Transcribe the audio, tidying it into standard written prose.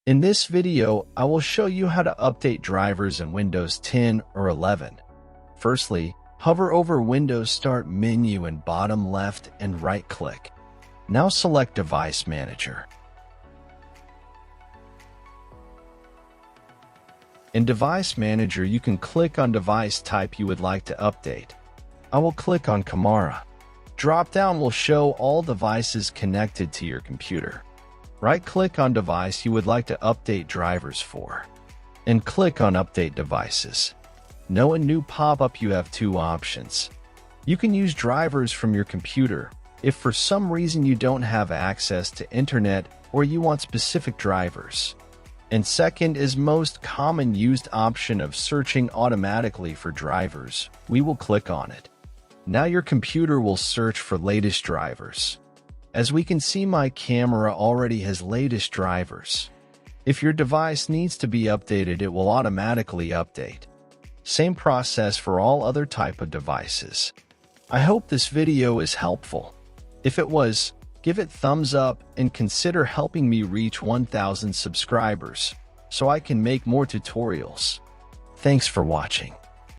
In this video, I will show you how to update drivers in Windows 10 or 11. Firstly, hover over Windows Start menu in bottom left and right-click. Now select Device Manager. In Device Manager, you can click on device type you would like to update. I will click on Camera. Drop-down will show all devices connected to your computer. Right-click on device you would like to update drivers for, and click on Update Devices. Now in new pop-up you have two options. You can use drivers from your computer if for some reason you don't have access to internet or you want specific drivers. And second is most common used option of searching automatically for drivers. We will click on it. Now your computer will search for latest drivers. As we can see, my camera already has latest drivers. If your device needs to be updated, it will automatically update. Same process for all other type of devices. I hope this video is helpful. If it was, give it thumbs up and consider helping me reach 1,000 subscribers so I can make more tutorials. Thanks for watching.